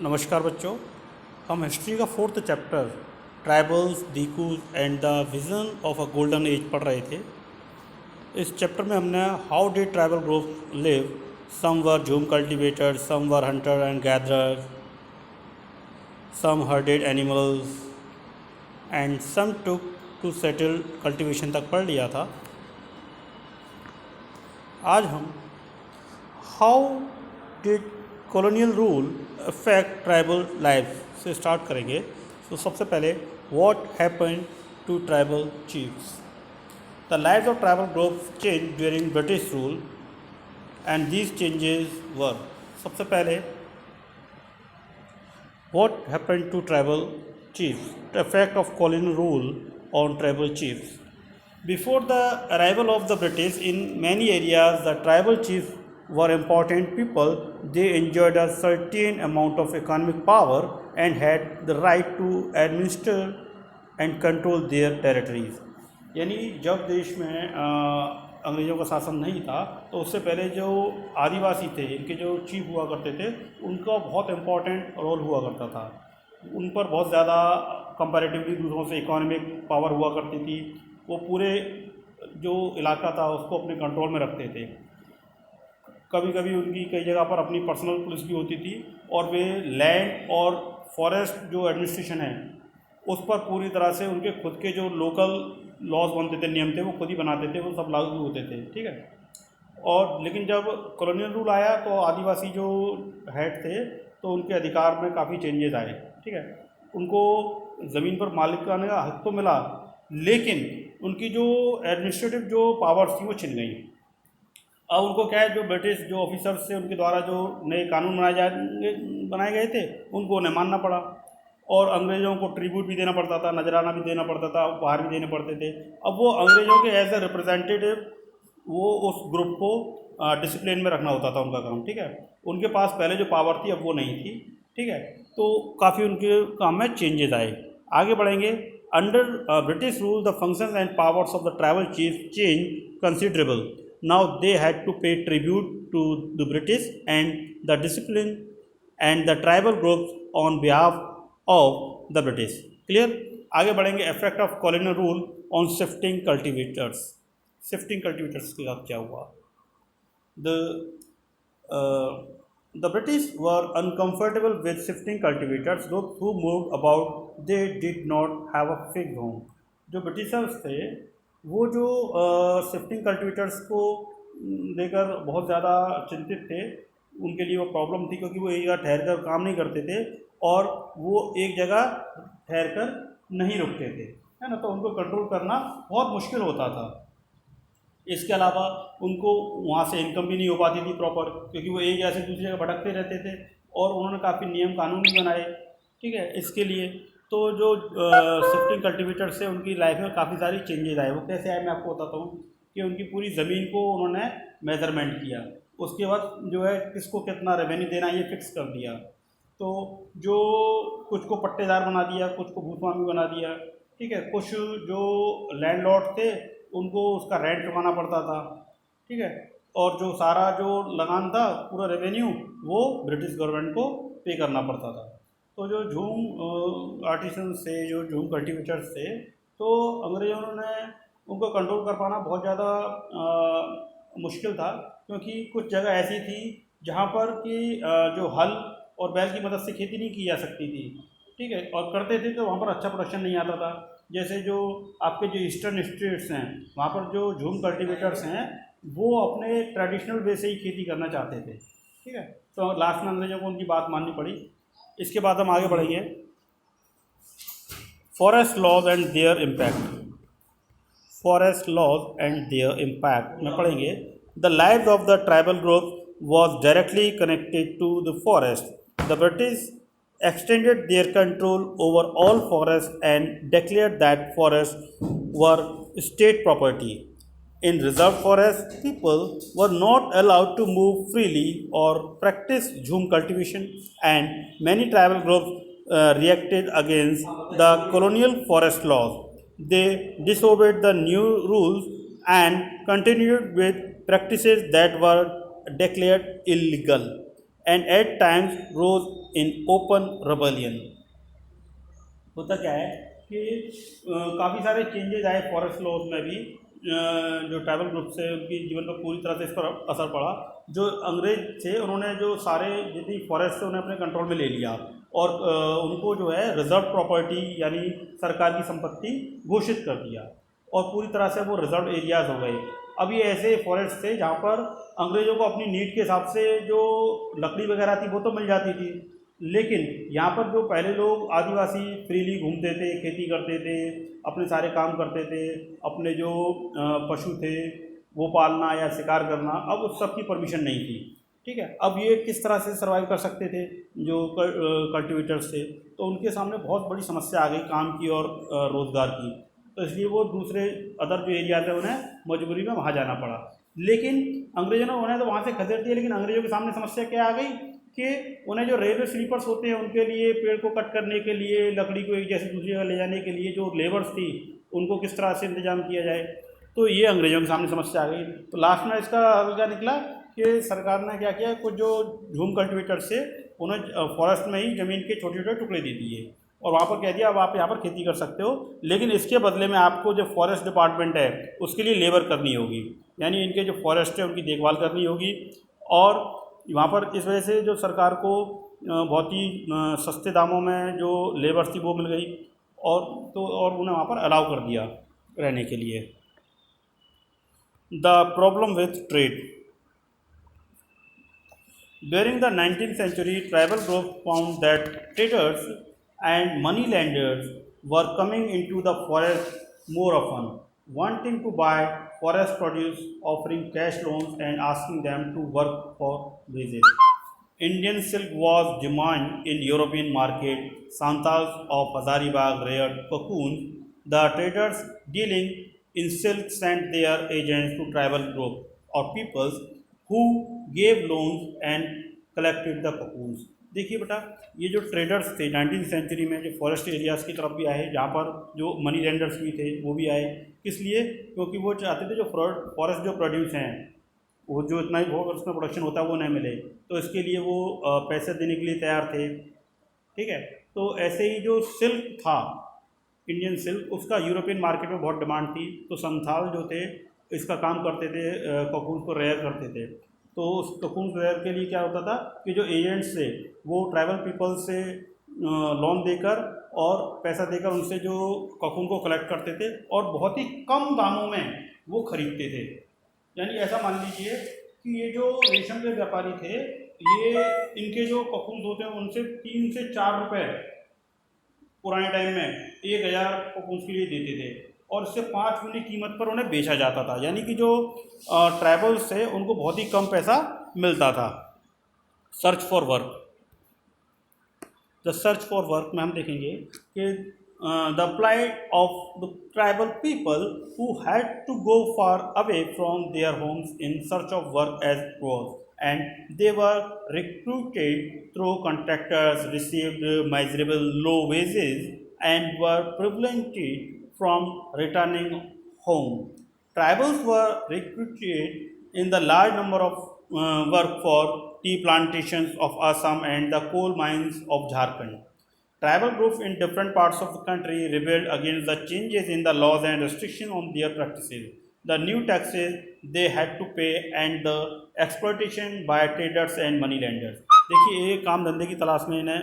नमस्कार बच्चों। हम हिस्ट्री का fourth chapter tribals, dikus and the vision of a golden age पढ़ रहे थे। इस चैप्टर में हमने how did tribal group live, some were jhum cultivators, some were hunter and gatherers, some herded animals and some took to settle cultivation तक पढ़ लिया था। आज हम how did colonial rule affect tribal life से स्टार्ट करेंगे। तो सबसे पहले what happened to tribal chiefs. The lives of tribal groups change during British rule and these changes were. सबसे पहले what happened to tribal chiefs, the effect of colonial rule on tribal chiefs. Before the arrival of the British, in many areas, the tribal chiefs were important people. They enjoyed a certain amount of economic power and had the right to administer and control their territories. यानी जब देश में अंग्रेज़ों का शासन नहीं था तो उससे पहले जो आदिवासी थे, इनके जो चीफ हुआ करते थे, उनका बहुत इम्पोर्टेंट रोल हुआ करता था। उन पर बहुत ज़्यादा कंपैरेटिवली दूसरों से इकोनॉमिक पावर हुआ करती थी। वो पूरे जो इलाका था उसको अपने कंट्रोल में रखते थे। कभी कभी उनकी कई जगह पर अपनी पर्सनल पुलिस भी होती थी और वे लैंड और फॉरेस्ट जो एडमिनिस्ट्रेशन है उस पर पूरी तरह से उनके खुद के जो लोकल लॉज बनते थे, नियम थे, वो खुद ही बनाते थे, वो सब लागू होते थे। ठीक है। और लेकिन जब कॉलोनियल रूल आया तो आदिवासी जो हेड थे तो उनके अधिकार में काफ़ी चेंजेस आए। ठीक है। उनको ज़मीन पर मालिकाना का हक तो मिला, लेकिन उनकी जो एडमिनिस्ट्रेटिव जो पावर्स थी वो छिन गई। अब उनको क्या है, जो ब्रिटिश जो ऑफिसर्स थे उनके द्वारा जो नए कानून बनाए गए थे उनको उन्हें मानना पड़ा और अंग्रेज़ों को ट्रिब्यूट भी देना पड़ता था, नजराना भी देना पड़ता था, उपहार भी देने पड़ते थे। अब वो अंग्रेज़ों के एज ए रिप्रेजेंटेटिव वो उस ग्रुप को डिसिप्लिन में रखना होता था उनका काम। ठीक है। उनके पास पहले जो पावर थी अब वो नहीं थी। ठीक है। तो काफ़ी उनके काम में चेंजेस आए। आगे बढ़ेंगे। Under British rule the functions and powers of the tribal chief change considerable. Now they had to pay tribute to the British and the discipline and the tribal groups on behalf of the British. Clear. आगे बढ़ेंगे। Effect of colonial rule on shifting cultivators. Shifting cultivators के साथ क्या हुआ? The British were uncomfortable with shifting cultivators. Those who moved about, they did not have a fixed home. जो Britishers थे वो जो शिफ्टिंग कल्टिवेटर्स को लेकर बहुत ज़्यादा चिंतित थे। उनके लिए वो प्रॉब्लम थी क्योंकि वो एक जगह ठहर कर काम नहीं करते थे और वो एक जगह ठहर कर नहीं रुकते थे, है ना। तो उनको कंट्रोल करना बहुत मुश्किल होता था। इसके अलावा उनको वहाँ से इनकम भी नहीं हो पाती थी प्रॉपर, क्योंकि वो एक जगह से दूसरी जगह भटकते रहते थे और उन्होंने काफ़ी नियम कानून भी बनाए। ठीक है। इसके लिए तो जो शिफ्टिंग कल्टिवेटर से उनकी लाइफ में काफ़ी सारी चेंजेस आए। वो कैसे आए मैं आपको बताता हूँ कि उनकी पूरी ज़मीन को उन्होंने मेजरमेंट किया, उसके बाद जो है किसको कितना रेवेन्यू देना ये फिक्स कर दिया। तो जो कुछ को पट्टेदार बना दिया, कुछ को भूस्वामी बना दिया। ठीक है। कुछ जो लैंडलॉर्ड थे उनको उसका रेंट चुकाना पड़ता था। ठीक है। और जो सारा जो लगान था, पूरा रेवेन्यू, वो ब्रिटिश गवर्नमेंट को पे करना पड़ता था। तो जो झूम आर्टिसंस थे, जो झूम कल्टिवेटर्स थे, तो अंग्रेज़ों ने उनको कंट्रोल कर पाना बहुत ज़्यादा मुश्किल था, क्योंकि कुछ जगह ऐसी थी जहाँ पर कि जो हल और बैल की मदद से खेती नहीं की जा सकती थी। ठीक है। और करते थे तो वहाँ पर अच्छा प्रोडक्शन नहीं आता था। जैसे जो आपके जो ईस्टर्न स्टेट्स हैं वहाँ पर जो झूम कल्टिवेटर्स हैं वो अपने ट्रेडिशनल वे से ही खेती करना चाहते थे। ठीक है। तो लास्ट में अंग्रेज़ों को उनकी बात माननी पड़ी। इसके बाद हम आगे बढ़ेंगे। Forest laws and their impact. Forest laws and their impact में पढ़ेंगे। The lives of the tribal group was directly connected to the forest. The British extended their control over all forests and declared that forests were state property. In reserve forests, people were not allowed to move freely or practice jhum cultivation, and many tribal groups reacted against the colonial forest laws. They disobeyed the new rules and continued with practices that were declared illegal. and at times rose in open rebellion. होता क्या है कि काफ़ी सारे changes आए forest laws में भी, जो ट्राइबल ग्रुप से उनकी जीवन पर पूरी तरह से इस पर असर पड़ा। जो अंग्रेज थे उन्होंने जो सारे जितनी फॉरेस्ट थे उन्हें अपने कंट्रोल में ले लिया और उनको जो है रिजर्व प्रॉपर्टी यानी सरकार की संपत्ति घोषित कर दिया और पूरी तरह से वो रिजर्व एरियाज हो गए। अब ये ऐसे फॉरेस्ट थे जहाँ पर अंग्रेज़ों को अपनी नीड के हिसाब से जो लकड़ी वगैरह थी वो तो मिल जाती थी, लेकिन यहाँ पर जो पहले लोग आदिवासी फ्रीली घूमते थे, खेती करते थे, अपने सारे काम करते थे, अपने जो पशु थे वो पालना या शिकार करना, अब उस सब की परमिशन नहीं थी। ठीक है, अब ये किस तरह से सर्वाइव कर सकते थे जो कल्टिवेटर्स थे, तो उनके सामने बहुत बड़ी समस्या आ गई काम की और रोज़गार की, तो इसलिए वो दूसरे अदर जो एरियाज है उन्हें मजबूरी में वहाँ जाना पड़ा। लेकिन अंग्रेज़ों ने उन्हें तो वहाँ से खदेड़ दिया, लेकिन अंग्रेज़ों के सामने समस्या क्या आ गई कि उन्हें जो रेलवे स्लीपर्स होते हैं उनके लिए पेड़ को कट करने के लिए, लकड़ी को एक जैसे दूसरी जगह ले जाने के लिए जो लेबर्स थी उनको किस तरह से इंतजाम किया जाए, तो ये अंग्रेज़ों के सामने समस्या आ गई। तो लास्ट में इसका हल क्या निकला कि सरकार ने क्या किया, कुछ जो झूम कल्टिवेटर से उन्हें फॉरेस्ट में ही ज़मीन के छोटे छोटे टुकड़े दे दिए और वहाँ पर कह दिया अब आप यहाँ पर खेती कर सकते हो, लेकिन इसके बदले में आपको जो फॉरेस्ट डिपार्टमेंट है उसके लिए लेबर करनी होगी, यानी इनके जो फॉरेस्ट है उनकी देखभाल करनी होगी। और वहाँ पर इस वजह से जो सरकार को बहुत ही सस्ते दामों में जो लेबर थी वो मिल गई और उन्हें वहाँ पर अलाउ कर दिया रहने के लिए। The problem with trade. During the 19th century, tribal groups found that traders and moneylenders were coming into the forest more often, wanting to buy forest produce, offering cash loans, and asking them to work for wages. Indian silk was demand in European market. Santals of Hazaribagh reared cocoons. The traders dealing in silk sent their agents to tribal groups or peoples who gave loans and collected the cocoons. देखिए बेटा, ये जो traders थे 19th century में जो forest areas की तरफ भी आए, जहाँ पर जो मनी लेंडर्स भी थे वो भी आए, किस लिए? क्योंकि वो चाहते थे जो फॉरेस्ट जो प्रोड्यूस हैं वो जो इतना ही बहुत उसमें प्रोडक्शन होता है वो नहीं मिले, तो इसके लिए वो पैसे देने के लिए तैयार थे। ठीक है, तो ऐसे ही जो सिल्क था इंडियन सिल्क, उसका यूरोपियन मार्केट में बहुत डिमांड थी, तो संथाल जो थे इसका काम करते थे, कोकून्स को रेयर करते थे। तो उस कोकून रेयर के लिए क्या होता था कि जो एजेंट्स थे वो ट्राइबल पीपल से लोन देकर और पैसा देकर उनसे जो कोकून को कलेक्ट करते थे और बहुत ही कम दामों में वो खरीदते थे। यानी ऐसा मान लीजिए कि ये जो रेशम के व्यापारी थे, ये इनके जो कोकून होते हैं उनसे 3 से 4 रुपए पुराने टाइम में 1000 कोकून्स के लिए देते थे और इससे 5 गुनी कीमत पर उन्हें बेचा जाता था। यानी कि जो ट्राइबल्स थे उनको बहुत ही कम पैसा मिलता था। Search for work. The search for work में हम देखेंगे कि the plight of the tribal people who had to go far away from their homes in search of work as was, and they were recruited through contractors, received miserable low wages, and were prevented from returning home. Tribals were recruited in the large number of work for tea plantations of Assam and the coal mines of Jharkhand. Tribal groups in different parts of the country rebelled against the changes in the laws and restrictions on their practices, the new taxes they had to pay, and the exploitation by traders and money lenders. देखिए, एक काम धंधे की तलाश में इन्हें